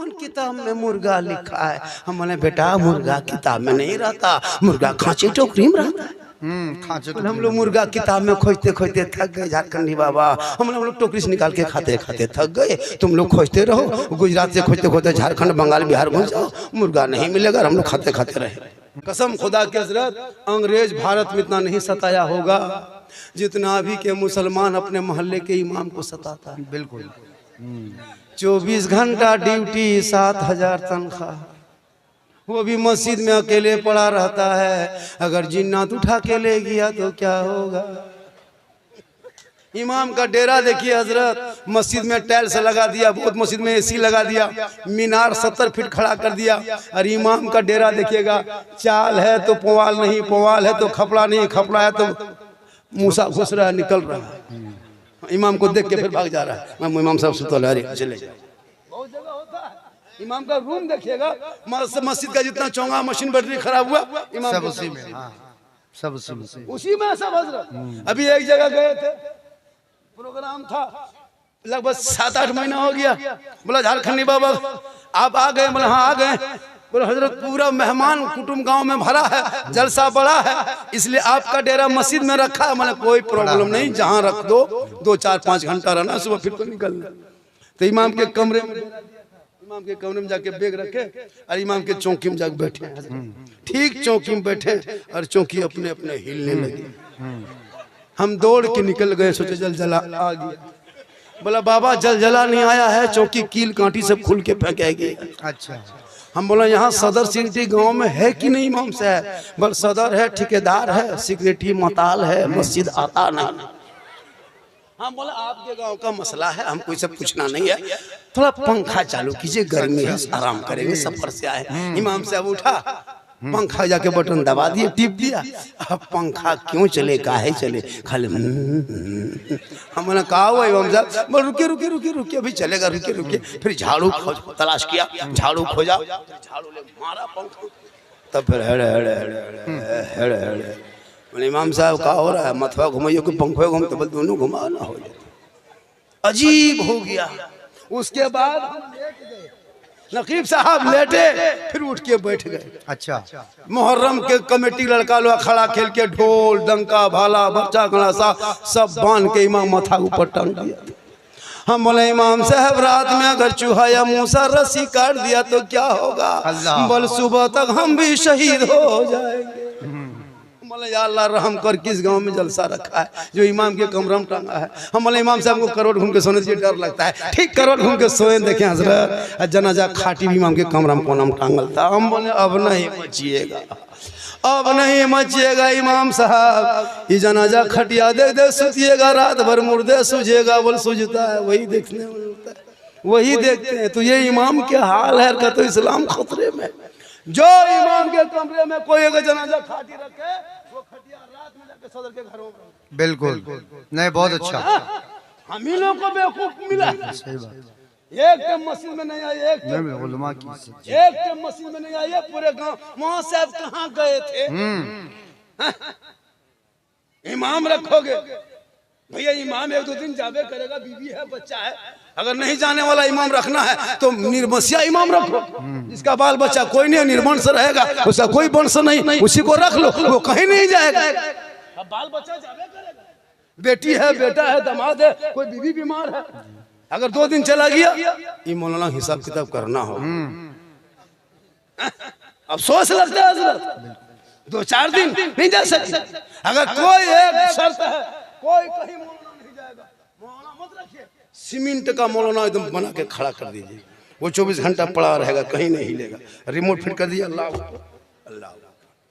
कौन किताब में मुर्गा लिखा है? हम बोले बेटा मुर्गा किताब में नहीं रहता, मुर्गा खांचे टोकरी में रहता है। हम लोग मुर्गा किताब में खोजते खोजते थक गए झारखंडी बाबा। हम लोग टोकरी से निकाल के खाते खाते थक गए। तुम लोग खोजते रहो, गुजरात से खोजते खोजते झारखंड बंगाल बिहार घुस जाओ, मुर्गा नहीं मिलेगा। हम लोग खाते खाते रहे। कसम खुदा की हजरत, अंग्रेज भारत में इतना नहीं सताया होगा जितना अभी के मुसलमान अपने मोहल्ले के इमाम को सताता है। बिल्कुल 24 घंटा ड्यूटी, 7,000 तनख्वाह, वो भी मस्जिद में अकेले पड़ा रहता है। अगर जिन्नात उठा के ले गया तो क्या होगा? इमाम का डेरा देखिए हजरत, मस्जिद में टाइल्स लगा दिया, बहुत मस्जिद में एसी लगा दिया, मीनार 70 फीट खड़ा कर दिया। और इमाम का डेरा देखिएगा, चाल है तो पवाल नहीं, पवाल है तो खपड़ा नहीं, खपड़ा है तो मूसा घुस रहा है, निकल रहा है। इमाम को देख के फिर भाग जा रहा है। इमाम साहब सुतल चले जाए। बहुत जगह होता है। इमाम का रूम देखिएगा, मस्जिद का जितना चौंगा मशीन बैटरी खराब हुआ, इमाम सब उसी में, सब उसी में सब हजरत। अभी एक जगह गए थे, प्रोग्राम था, लगभग 7-8 महीना हो गया। बोला झारखंडी बाबा आप आ गए? बोला हाँ आ गए। बोला हजरत पूरा मेहमान कुटुंब गांव में भरा है, जलसा बड़ा है, इसलिए आपका डेरा मस्जिद में रखा है। मैंने कोई प्रॉब्लम नहीं, जहां रख दो, 2-4-5 घंटा रहना, सुबह फिर तो निकलना। तो इमाम के कमरे में जाके बैग रखे और इमाम के चौकी में जाके बैठे। ठीक चौकी में बैठे और चौकी अपने अपने हिलने लगी। हम दौड़ के निकल गए, सोचे जलजला आ गया। बोला बाबा जलजला नहीं आया है, चौकी कील कांटी सब खुल के फेंकेगी। अच्छा। हम बोला यहाँ सदर सिटी गांव में है कि नहीं इमाम साहब? बोल सदर है, ठेकेदार है, सिक्योरिटी मताल है, मस्जिद आता नहीं। हम बोला आपके गांव का मसला है, हमको सब पूछना नहीं है, थोड़ा पंखा चालू कीजिए, गर्मी है, आराम करेंगे, सफर से आए। इमाम साहब उठा, पंखा जाके बटन दबा दिए, टिप दिया। अब पंखा क्यों चले, काहे चले? खाली हमने कहा हुआ इमाम साहब, बोल रुकिए रुकिए रुकिए रुकिए, अभी चलेगा, रुकिए रुकिए। फिर झाड़ू तलाश किया, झाड़ू खोजा, झाड़ू ले मारा पंखा, तब फिर हेड़े इमाम साहब का हो रहा है, मथवा घुमाइए कि पंखे घूमते, बोल दोनों घुमा ना हो जाए। अजीब हो गया। उसके बाद हम लेट गए, नकीब साहब लेटे, फिर उठ के बैठ गए। अच्छा। मुहर्रम के कमेटी लड़का लोग खड़ा खेल के ढोल डंका भाला बच्चा गणासा सब बांध के इमाम माथा ऊपर टांग दिया। हम बोले इमाम साहब रात में अगर चूहा या मूसा रस्सी काट दिया तो क्या होगा? बोल सुबह तक हम भी शहीद हो जाएंगे। बोले या अल्लाह रहम कर, किस गांव में जलसा रखा है जो इमाम के कमरा में टांगा है? हम बोले इमाम साहब को करोड़ घूम के सोने से डर लगता है। ठीक करोड़ घूम के सोए, देखें हजरत जनाजा खाटी भी इमाम के कमरा में कोना में टांगल था। हम बोले अब नहीं बचिएगा, अब नहीं बचिएगा इमाम साहब, ये जनाजा खटिया दे दे सुतिएगा, रात भर मुर्दे सूझेगा। बोल सूझता है, वही देखने में मिलता है, वही देखते हैं। तो ये इमाम के हाल है का तो इस्लाम खतरे में। जो इमाम के कमरे में कोई अगर जनाजा खाटी रखे, वो खटिया रात में जाके सदर के घरों में। बिल्कुल नहीं, बहुत अच्छा। हम ही लोग को बेवकूफ मिला। सही बात। एक के मस्जिद में नहीं आए, एक के मस्जिद में नहीं आए, पूरे गांव वहां से आप कहाँ गए थे? इमाम रखोगे भैया, इमाम 1-2 दिन जावे करेगा, बीवी है, बच्चा है। अगर नहीं जाने वाला इमाम रखना है तो निर्वंशिया इमाम रखो, जिसका बाल बच्चा कोई नहीं निर्वंश रहेगा, उसका कोई वंश नहीं, उसी को रख लो, वो कहीं नहीं जाएगा। अब बाल बच्चा जावे करेगा, बेटी है, बेटा है, दामाद है, कोई बीवी बीमार है, अगर 2 दिन चला गया, ये मौलाना हिसाब किताब करना हो। अफसोस लगता है हजरत, 2-4 दिन नहीं जा सकते। अगर कोई एक शर्त है, कोई कहीं मौलाना नहीं जाएगा, मौलाना मत रखिए, सीमेंट का मौलाना एकदम बना के खड़ा कर दीजिए, वो 24 घंटा पड़ा रहेगा, कहीं नहीं हिलेगा। रिमोट फिट कर दिया, अल्लाह अल्लाह,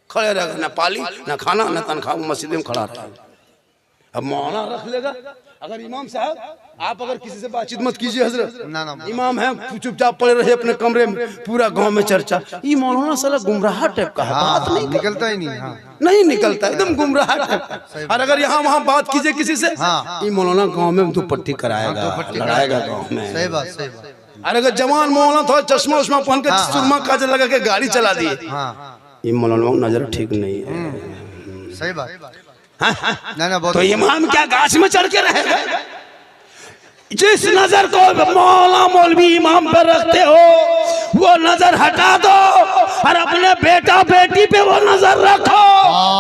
खड़े रहेगा, ना पाली ना खाना ना तनख्वाह, मस्जिद में खड़ा रहेगा। अब मौलाना रख लेगा। अगर इमाम साहब आप अगर किसी से बातचीत मत कीजिए हजरत, इमाम है चुपचाप पड़े रहे अपने कमरे में, पूरा गांव में चर्चा, ये मौलाना साला गुमराह टाइप का है, बात नहीं निकलता ही नहीं। नहीं निकलता, एकदम गुमराह टाइप का। और अगर यहाँ वहाँ बात कीजिए किसी से, ये मौलाना गाँव में दुपट्टी कराएगा, लड़ाएगा गाँव में। सही बात, सही बात। और अगर जवान मौलाना थोड़ा चश्मा उश्मा पहन के सुरमा काजल लगा के गाड़ी चला दिए, ये मौलाना नजर ठीक नहीं है। सही बात। तो इमाम क्या गाछ में चढ़ के रहेगा? जिस नजर को मौला मौलवी इमाम पर रखते हो, वो नजर हटा दो और अपने बेटा बेटी पे वो नजर रखो,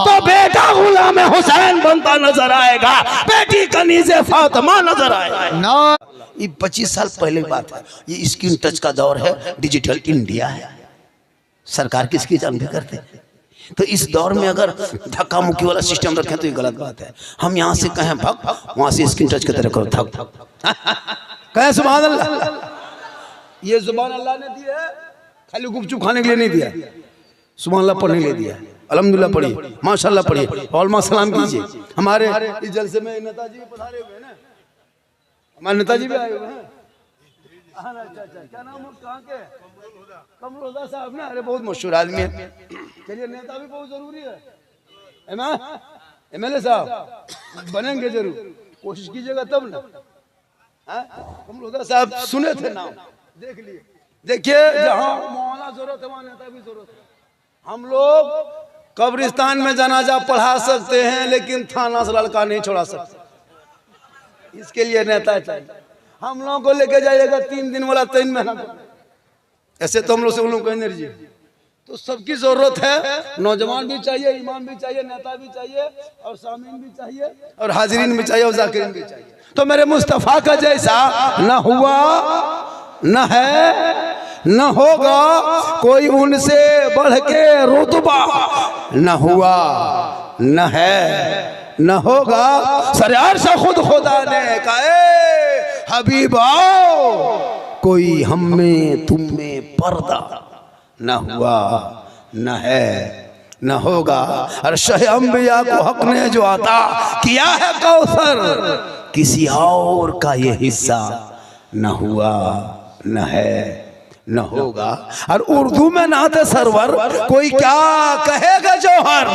तो बेटा गुलाम हुसैन बनता नजर आएगा, बेटी कनीज़े फातिमा नजर आएगा। ये 25 साल पहले की बात है। ये स्क्रीन टच का दौर है, डिजिटल इंडिया है, सरकार किसकी जान भी करते हैं। तो इस दौर में अगर धक्का मुक्की वाला सिस्टम रखें तो ये गलत बात है। हम यहाँ से कहें भग, वहां से स्क्रीन टच की तरह करो थक कहें सुभान अल्लाह। ये जुबान अल्लाह ने दी है, खाली गुपचुप खाने के लिए नहीं दिया, सुभान अल्लाह पढ़ने के लिए दिया है। अल्हम्दुलिल्लाह पढ़िए, माशाल्लाह पढ़िए, और सलाम कीजिए। हमारे इस जलसे में नेताजी पधारे हुए हैं ना, हमारे नेताजी भी आए हुए हैं। अच्छा, क्या नाम है, कहाँ के? कमरुल्लाह साहब ना, अरे बहुत मशहूर आदमी है। चलिए, नेता भी बहुत जरूरी है। MLA साहब बनेंगे जरूर, कोशिश कीजिएगा तब ना। कमरुल्लाह साहब सुने थे नाम, देख लिए। देखिए, जहाँ मौलाना जरूरत है वहाँ नेता भी जरूरत है। हम लोग कब्रिस्तान में जनाजा पढ़ा सकते हैं, लेकिन थाना से लड़का नहीं छोड़ा सकते। इसके लिए नेता चाहिए। हम लोगों को लेके जाइएगा 3 दिन वाला 3 महीना, ऐसे तो हम लोग से उन लोगों को एनर्जी। तो सबकी जरूरत है, नौजवान भी चाहिए, इमाम भी चाहिए, नेता भी चाहिए, और सामीन भी चाहिए, और हाजिरीन भी चाहिए, और जाकिरीन भी चाहिए। तो मेरे मुस्तफा का जैसा न हुआ, न है, न होगा कोई उनसे बढ़ के रुतबा, न हुआ, न है, न होगा। सरयार से खुद खुदा ने कहा, हबीबा कोई हम में तुम में पर्दा, न हुआ, न है, न होगा। और शह अंबिया को हक ने जो अता किया है कौसर, किसी और का ये हिस्सा न हुआ, न है, न होगा। और उर्दू में नाते सरवर, कोई क्या कहेगा जौहर,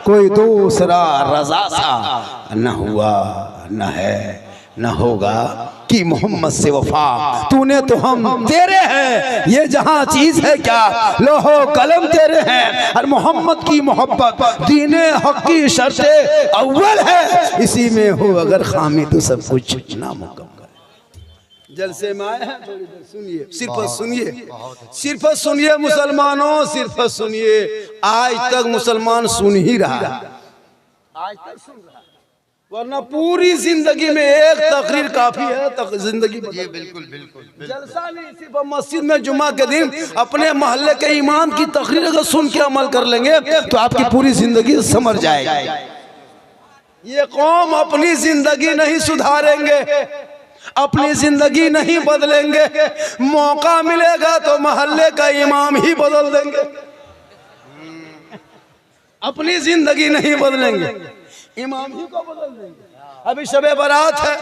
कोई दूसरा रजा सा, न हुआ, न है, न होगा। कि मोहम्मद से वफा तूने तो हम तेरे हैं, ये जहां चीज है क्या, लोहो कलम तेरे हैं। और मोहम्मद की मोहब्बत दीने हक की शर्ते अव्वल है, इसी में हो अगर खामी तो सब कुछ नामुकम्मल है। जलसे में आए हैं, थोड़ी देर सुनिए, सिर्फ सुनिए, सिर्फ सुनिए मुसलमानों, सिर्फ सुनिए। आज तक मुसलमान सुन ही रहा है, आज तक सुन रहा है, वरना पूरी जिंदगी में एक तकरीर काफी है। जिंदगी बिल्कुल बिल्कुल जलसा नहीं, सिर्फ मस्जिद में जुमा के दिन अपने मोहल्ले के इमाम की तकरीर अगर सुन के अमल कर लेंगे तो आपकी पूरी जिंदगी संवर जाएगी। ये कौम अपनी जिंदगी नहीं सुधारेंगे, अपनी जिंदगी नहीं बदलेंगे, मौका मिलेगा तो मोहल्ले का इमाम ही बदल देंगे। अपनी जिंदगी नहीं बदलेंगे, इमाम ही को बदल देंगे। अभी शबे बारात है,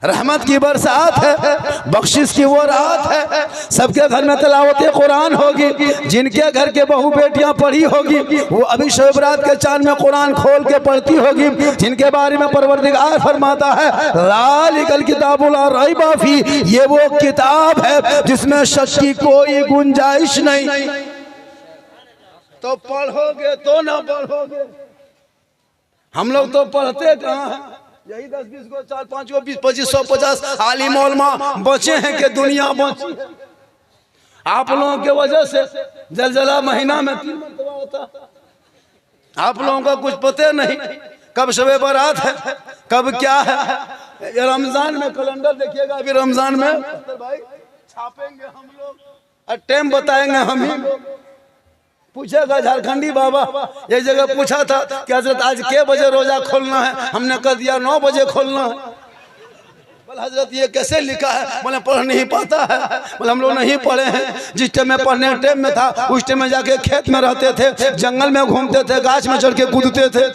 रहमत की बरसात है, बख्शिश की वो रात है, सबके घर में तिलावत कुरान होगी। जिनके घर के बहू बेटियां पढ़ी होगी वो अभी शबे बारात के चांद में कुरान खोल के पढ़ती होगी। जिनके बारे में परवरदिगार फरमाता है, ज़ालिकल किताबु ला रैबा फी, ये वो किताब है जिसमें शक की कोई गुंजाइश नहीं। तो पढ़ोगे तो ना पढ़ोगे, हम लोग तो पढ़ते कहाँ हैं, यही 10-20 को 4-5 को 20-25 150 आलिम उलमा बचे हैं कि दुनिया बची है। आप लोगों के वजह से जलजला महीना में 3 मरतबा होता, आप लोगों का कुछ पता नहीं कब शबे बारात है, कब क्या है। रमजान में कैलेंडर देखिएगा, अभी रमजान में भाई छापेंगे हम लोग और टाइम बताएंगे हम ही लोग। पूछेगा झारखंडी बाबा, एक जगह पूछा था कि हजरत आज के बजे रोजा खोलना है, हमने कह दिया 9 बजे खोलना है। बोले हजरत ये कैसे लिखा है, बोले पढ़ नहीं पाता है। बोले हम लोग नहीं पढ़े हैं, जिस टाइम में पढ़ने टाइम में था उस टाइम में जाके खेत में रहते थे, जंगल में घूमते थे, गाछ में चढ़ के कूदते थे।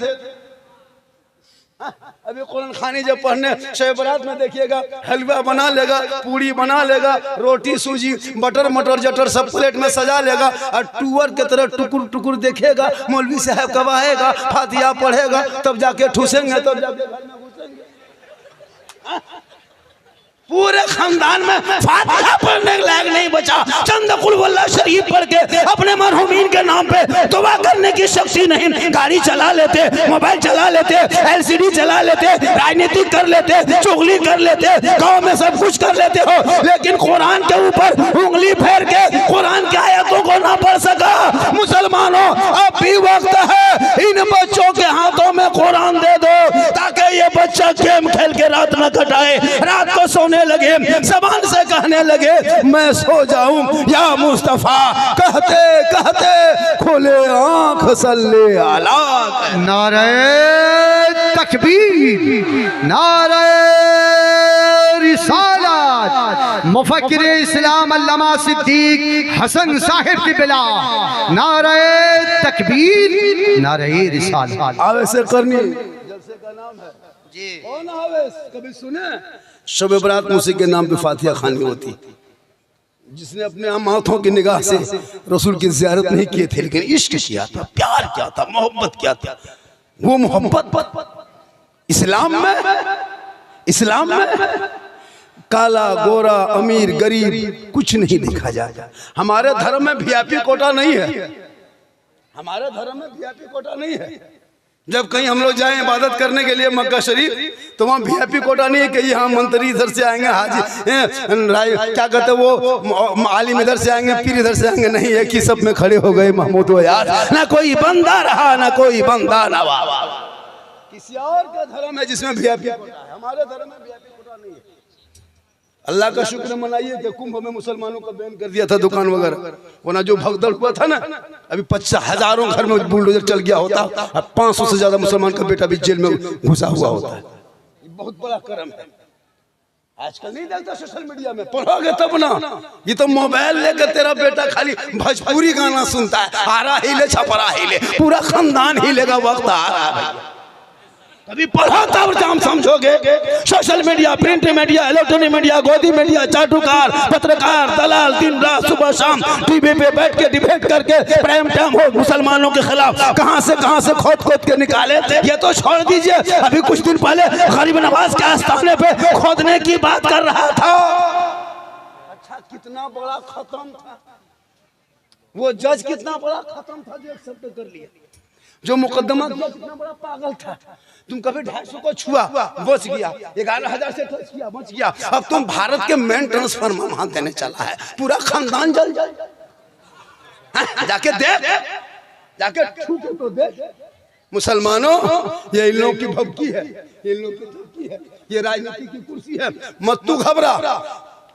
अभी कुरान खानी जब पढ़ने शब बारात में देखिएगा, हलवा बना लेगा, पूरी बना लेगा, रोटी सूजी बटर मटर जटर सब प्लेट में सजा लेगा और टूअर के तरह टुकुर टुकुर देखेगा। मौलवी साहब कब आएगा, फातिहा पढ़ेगा, तब जाके ठूसेंगे, तब जाके घर में घुसेंगे। पूरे खानदान में फातिहा पढ़ने के लायक नहीं बचा। चंद कुल वल्लाह शरीफ पढ़ के अपने मरहुमीन के नाम पे दुआ करने की शक्ति नहीं। गाड़ी चला लेते, मोबाइल चला लेते, LCD चला लेते, राजनीति कर लेते, चुगली कर लेते, गांव में सब कुछ कर लेते हो, लेकिन कुरान के ऊपर उंगली फेर के मुसलमानों अब भी वक्त है, इन बच्चों के हाथों में कुरान दे दो ताकि ये बच्चा गेम खेल के रात न कटाए, रात को सोने लगे जबान से कहने लगे मैं सो जाऊं या मुस्तफा, कहते कहते खोले आंख सल्ले अला। नारे तकबीर, नारे रिसालत, मुफक्किर इस्लाम अल्लामा सिद्दीक हसन साहिब की बिला, नारे तकबीर, नारे रिसालत। आवेश करनी जलसे का नाम है जी, कौन आवेश कभी सुने? शब बरात मुसी के नाम पे फातिहा खानी होती, जिसने अपने हम हाथों की निगाह से रसूल की ज़ियारत नहीं किए थे लेकिन इश्क किया था, प्यार किया था, मोहब्बत किया था। वो मोहब्बत इस्लाम में काला गोरा अमीर गरीब कुछ नहीं देखा जाता। हमारे धर्म में वीआईपी कोटा नहीं है, हमारे धर्म में वीआईपी कोटा नहीं है। जब कहीं हम लोग जाएं इबादत करने के लिए मक्का शरीफ, तो वहाँ वीआईपी कोटा नहीं है कि यहाँ मंत्री इधर से आएंगे, हाजी क्या कहते वो आलिम इधर से आएंगे, पीर इधर से आएंगे, नहीं है कि सब में खड़े हो गए महमूद हो यार, ना कोई बंदा रहा ना कोई बंदा नवा। किसी और का धर्म है जिसमें वीआईपी कोटा है, हमारे धर्म में वीआईपी कोटा नहीं है। अल्लाह का शुक्र मनाइए कि कुंभ में मुसलमानों का बैन कर दिया था दुकान वगैरह, वरना जो भगदड़ हुआ था ना, अभी 50,000 घर में बुलडोजर चल गया होता, अब 500 से ज्यादा मुसलमान का बेटा भी जेल में घुसा हुआ होता है। बहुत बड़ा करम है। आजकल नहीं देखता सोशल मीडिया में, पढ़ोगे तब ना। ये तो मोबाइल लेकर तेरा बेटा खाली भोजपुरी गाना सुनता है, आरा हिले छपरा हिले, पूरा खानदान हिलेगा, वक्त आ रहा है भैया। अभी पढ़ा तब हम समझोगे। Social media, print media, electronic media, गोदी मीडिया, चाटुकार, पत्रकार, दलाल दिन रात सुबह शाम टीवी पे बैठ के डिबेट करके प्राइम टाइम हो मुसलमानों के खिलाफ कहां से खोद के निकाले। ये तो छोड़ दीजिए, अभी कुछ दिन पहले गरीब नवाज के आस्थाने पे खोदने की बात कर रहा था। अच्छा कितना बड़ा खत्म था वो जज, कितना बड़ा खत्म था जो एक्सेप्ट कर लिया। जो मुकदमा कितना बड़ा पागल था, तुम कभी 250 को छुआ बच गया, 11,000 से टच किया बच गया, अब तुम भारत के मेन ट्रांसफर में वहां देने चला है, पूरा खानदान जल जाए। जाके देख, जाके छू के तो देख। मुसलमानों ये इन लोगों की भक्ति है, इन लोगों की धमकी है, ये राजनीति की कुर्सी है। मत तू घबरा,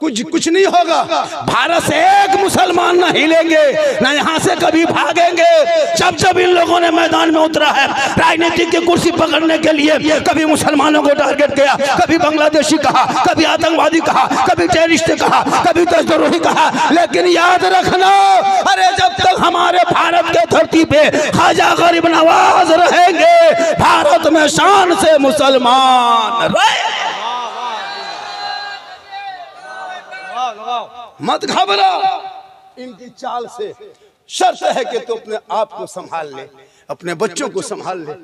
कुछ नहीं होगा। भारत से एक मुसलमान ना हिलेंगे, ना यहाँ से कभी भागेंगे। जब इन लोगों ने मैदान में उतरा है राजनीतिक की कुर्सी पकड़ने के लिए, कभी मुसलमानों को टारगेट किया, कभी बांग्लादेशी कहा, कभी आतंकवादी कहा, कभी टेररिस्ट कहा, कभी देशद्रोही कहा, लेकिन याद रखना, अरे जब तक हमारे भारत के धरती पे ख्वाजा गरीब नवाज रहेंगे, भारत में शान से मुसलमान रहे। मत घबरा इनकी चाल से। शर्त है कि तू अपने आप को संभाल ले, अपने बच्चों को संभाल ले।